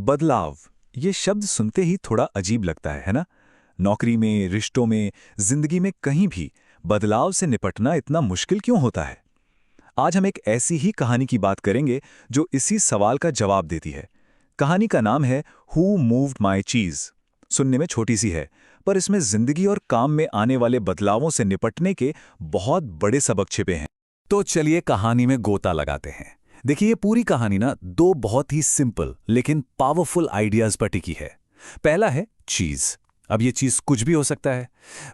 बदलाव, ये शब्द सुनते ही थोड़ा अजीब लगता है ना? नौकरी में, रिश्तों में, जिंदगी में कहीं भी बदलाव से निपटना इतना मुश्किल क्यों होता है? आज हम एक ऐसी ही कहानी की बात करेंगे जो इसी सवाल का जवाब देती है। कहानी का नाम है हु मूव्ड माई चीज। सुनने में छोटी सी है, पर इसमें जिंदगी और काम में आने वाले बदलावों से निपटने के बहुत बड़े सबक छिपे हैं। तो चलिए कहानी में गोता लगाते हैं। देखिए, ये पूरी कहानी ना दो बहुत ही सिंपल लेकिन पावरफुल आइडियाज पर टिकी है। पहला है चीज। अब ये चीज कुछ भी हो सकता है,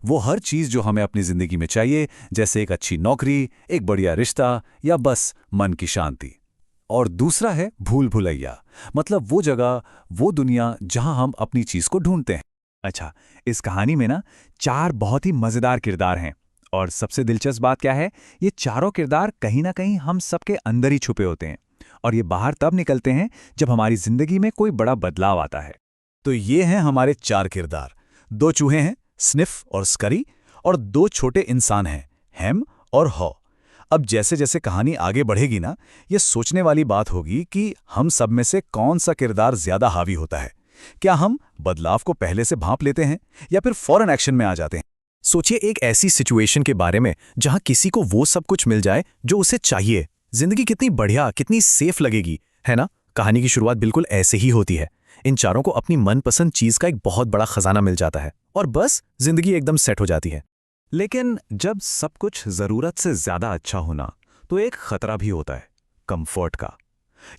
वो हर चीज जो हमें अपनी जिंदगी में चाहिए, जैसे एक अच्छी नौकरी, एक बढ़िया रिश्ता या बस मन की शांति। और दूसरा है भूल भुलैया, मतलब वो जगह, वो दुनिया जहां हम अपनी चीज को ढूंढते हैं। अच्छा, इस कहानी में ना 4 बहुत ही मजेदार किरदार हैं। और सबसे दिलचस्प बात क्या है, ये चारों किरदार कहीं ना कहीं हम सबके अंदर ही छुपे होते हैं और ये बाहर तब निकलते हैं जब हमारी जिंदगी में कोई बड़ा बदलाव आता है। तो ये हैं हमारे 4 किरदार। 2 चूहे हैं, स्निफ और स्करी, और 2 छोटे इंसान हैं, हेम और हॉ। अब जैसे जैसे कहानी आगे बढ़ेगी ना, ये सोचने वाली बात होगी कि हम सब में से कौन सा किरदार ज्यादा हावी होता है। क्या हम बदलाव को पहले से भांप लेते हैं या फिर फौरन एक्शन में आ जाते हैं? सोचिए एक ऐसी सिचुएशन के बारे में जहां किसी को वो सब कुछ मिल जाए जो उसे चाहिए। जिंदगी कितनी बढ़िया, कितनी सेफ लगेगी, है ना? कहानी की शुरुआत बिल्कुल ऐसे ही होती है। इन चारों को अपनी मनपसंद चीज का एक बहुत बड़ा खजाना मिल जाता है और बस जिंदगी एकदम सेट हो जाती है। लेकिन जब सब कुछ जरूरत से ज्यादा अच्छा होना, तो एक खतरा भी होता है, कंफर्ट का।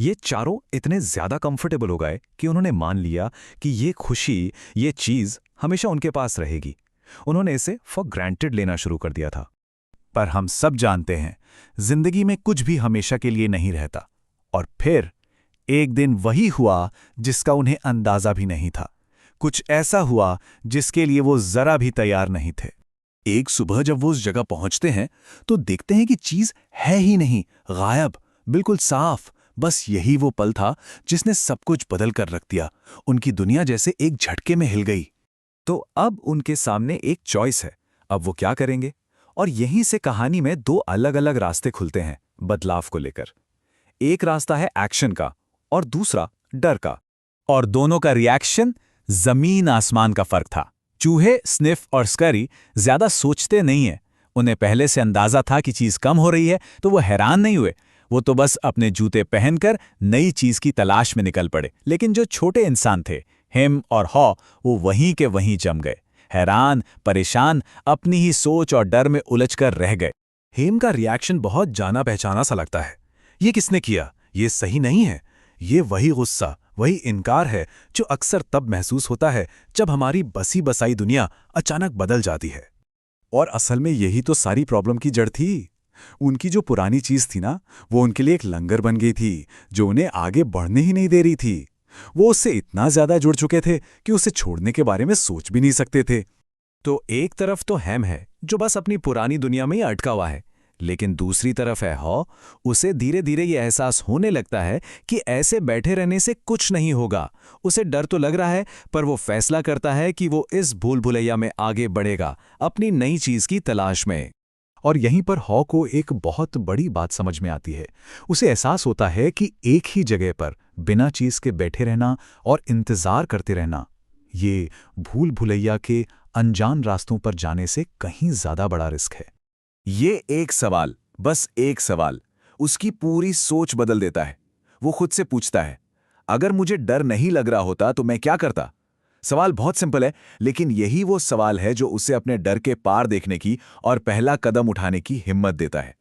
ये चारों इतने ज्यादा कंफर्टेबल हो गए कि उन्होंने मान लिया कि ये खुशी, ये चीज हमेशा उनके पास रहेगी। उन्होंने इसे फॉर ग्रांटेड लेना शुरू कर दिया था। पर हम सब जानते हैं, जिंदगी में कुछ भी हमेशा के लिए नहीं रहता। और फिर एक दिन वही हुआ जिसका उन्हें अंदाजा भी नहीं था। कुछ ऐसा हुआ जिसके लिए वो जरा भी तैयार नहीं थे। एक सुबह जब वो उस जगह पहुंचते हैं तो देखते हैं कि चीज है ही नहीं, गायब, बिल्कुल साफ। बस यही वो पल था जिसने सब कुछ बदल कर रख दिया। उनकी दुनिया जैसे एक झटके में हिल गई। तो अब उनके सामने एक चॉइस है, अब वो क्या करेंगे? और यहीं से कहानी में 2 अलग-अलग रास्ते खुलते हैं बदलाव को लेकर। एक रास्ता है एक्शन का और दूसरा डर का। और दोनों का रिएक्शन जमीन आसमान का फर्क था। चूहे, स्निफ और स्करी ज्यादा सोचते नहीं है। उन्हें पहले से अंदाजा था कि चीज कम हो रही है, तो वो हैरान नहीं हुए। वो तो बस अपने जूते पहनकर नई चीज की तलाश में निकल पड़े। लेकिन जो छोटे इंसान थे, हेम और हॉ, वो वहीं के वहीं जम गए, हैरान, परेशान, अपनी ही सोच और डर में उलझकर रह गए। हेम का रिएक्शन बहुत जाना पहचाना सा लगता है। ये किसने किया? ये सही नहीं है। ये वही गुस्सा, वही इनकार है जो अक्सर तब महसूस होता है जब हमारी बसी बसाई दुनिया अचानक बदल जाती है। और असल में यही तो सारी प्रॉब्लम की जड़ थी। उनकी जो पुरानी चीज थी ना, वो उनके लिए एक लंगर बन गई थी जो उन्हें आगे बढ़ने ही नहीं दे रही थी। वो उससे इतना ज्यादा जुड़ चुके थे कि उसे छोड़ने के बारे में सोच भी नहीं सकते थे। तो एक तरफ तो हेम है जो बस अपनी पुरानी दुनिया में ही अटका हुआ है, लेकिन दूसरी तरफ है हॉ। उसे धीरे धीरे ये एहसास होने लगता है कि ऐसे बैठे रहने से कुछ नहीं होगा। उसे डर तो लग रहा है, पर वो फैसला करता है कि वो इस भूल भुलैया में आगे बढ़ेगा, अपनी नई चीज की तलाश में। और यहीं पर हॉ को एक बहुत बड़ी बात समझ में आती है। उसे एहसास होता है कि एक ही जगह पर बिना चीज के बैठे रहना और इंतजार करते रहना, ये भूल भुलैया के अनजान रास्तों पर जाने से कहीं ज्यादा बड़ा रिस्क है। ये एक सवाल, बस एक सवाल, उसकी पूरी सोच बदल देता है। वो खुद से पूछता है, अगर मुझे डर नहीं लग रहा होता तो मैं क्या करता? सवाल बहुत सिंपल है, लेकिन यही वो सवाल है जो उसे अपने डर के पार देखने की और पहला कदम उठाने की हिम्मत देता है।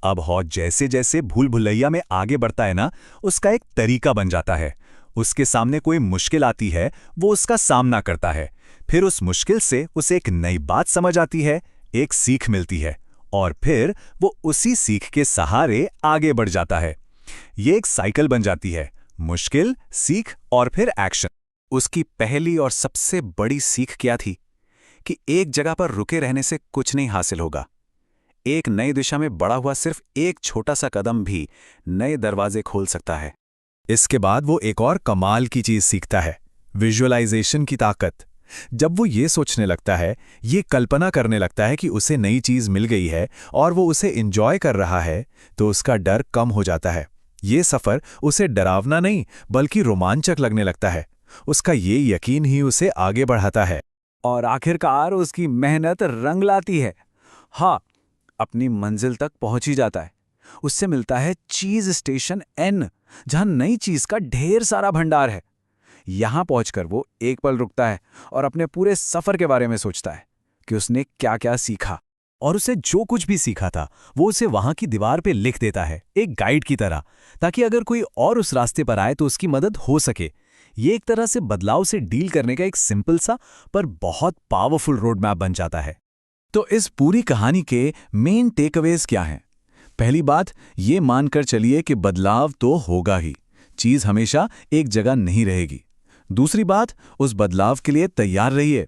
अब हॉ जैसे जैसे भूल भुलैया में आगे बढ़ता है ना, उसका एक तरीका बन जाता है। उसके सामने कोई मुश्किल आती है, वो उसका सामना करता है। फिर उस मुश्किल से उसे एक नई बात समझ आती है, एक सीख मिलती है, और फिर वो उसी सीख के सहारे आगे बढ़ जाता है। ये एक साइकिल बन जाती है, मुश्किल, सीख और फिर एक्शन। उसकी पहली और सबसे बड़ी सीख क्या थी? कि एक जगह पर रुके रहने से कुछ नहीं हासिल होगा। एक नई दिशा में बढ़ा हुआ सिर्फ एक छोटा सा कदम भी नए दरवाजे खोल सकता है। इसके बाद वो एक और कमाल की चीज सीखता है, विजुअलाइजेशन की ताकत। जब वो ये सोचने लगता है, ये कल्पना करने लगता है कि उसे नई चीज मिल गई है और वो उसे एंजॉय कर रहा है, तो उसका डर कम हो जाता है। ये सफर उसे डरावना नहीं बल्कि रोमांचक लगने लगता है। उसका ये यकीन ही उसे आगे बढ़ाता है। और आखिरकार उसकी मेहनत रंग लाती है। हाँ, अपनी मंजिल तक पहुंच ही जाता है। उससे मिलता है चीज स्टेशन एन, जहां नई चीज का ढेर सारा भंडार है। यहां पहुंचकर वो एक पल रुकता है और अपने पूरे सफर के बारे में सोचता है कि उसने क्या क्या सीखा। और उसे जो कुछ भी सीखा था वो उसे वहां की दीवार पे लिख देता है, एक गाइड की तरह, ताकि अगर कोई और उस रास्ते पर आए तो उसकी मदद हो सके। ये एक तरह से बदलाव से डील करने का एक सिंपल सा पर बहुत पावरफुल रोड मैप बन जाता है। तो इस पूरी कहानी के मेन टेकअवेज क्या हैं? पहली बात, ये मानकर चलिए कि बदलाव तो होगा ही, चीज हमेशा एक जगह नहीं रहेगी। दूसरी बात, उस बदलाव के लिए तैयार रहिए।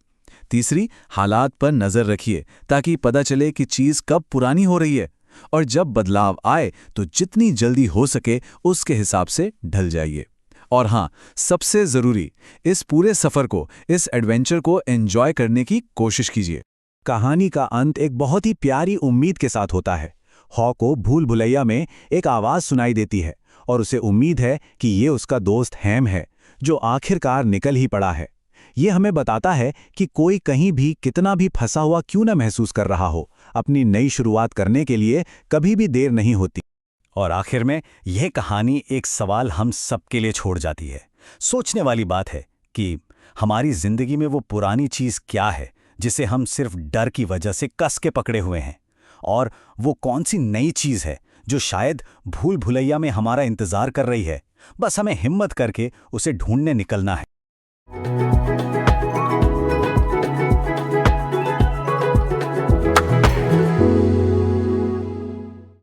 तीसरी, हालात पर नजर रखिए ताकि पता चले कि चीज कब पुरानी हो रही है। और जब बदलाव आए तो जितनी जल्दी हो सके उसके हिसाब से ढल जाइए। और हाँ, सबसे जरूरी, इस पूरे सफर को, इस एडवेंचर को एंजॉय करने की कोशिश कीजिए। कहानी का अंत एक बहुत ही प्यारी उम्मीद के साथ होता है। हॉ को भूल भुलैया में एक आवाज सुनाई देती है और उसे उम्मीद है कि ये उसका दोस्त हैम है, जो आखिरकार निकल ही पड़ा है। ये हमें बताता है कि कोई कहीं भी कितना भी फंसा हुआ क्यों न महसूस कर रहा हो, अपनी नई शुरुआत करने के लिए कभी भी देर नहीं होती। और आखिर में यह कहानी एक सवाल हम सबके लिए छोड़ जाती है। सोचने वाली बात है कि हमारी जिंदगी में वो पुरानी चीज क्या है जिसे हम सिर्फ डर की वजह से कस के पकड़े हुए हैं, और वो कौन सी नई चीज है जो शायद भूल भुलैया में हमारा इंतजार कर रही है। बस हमें हिम्मत करके उसे ढूंढने निकलना है।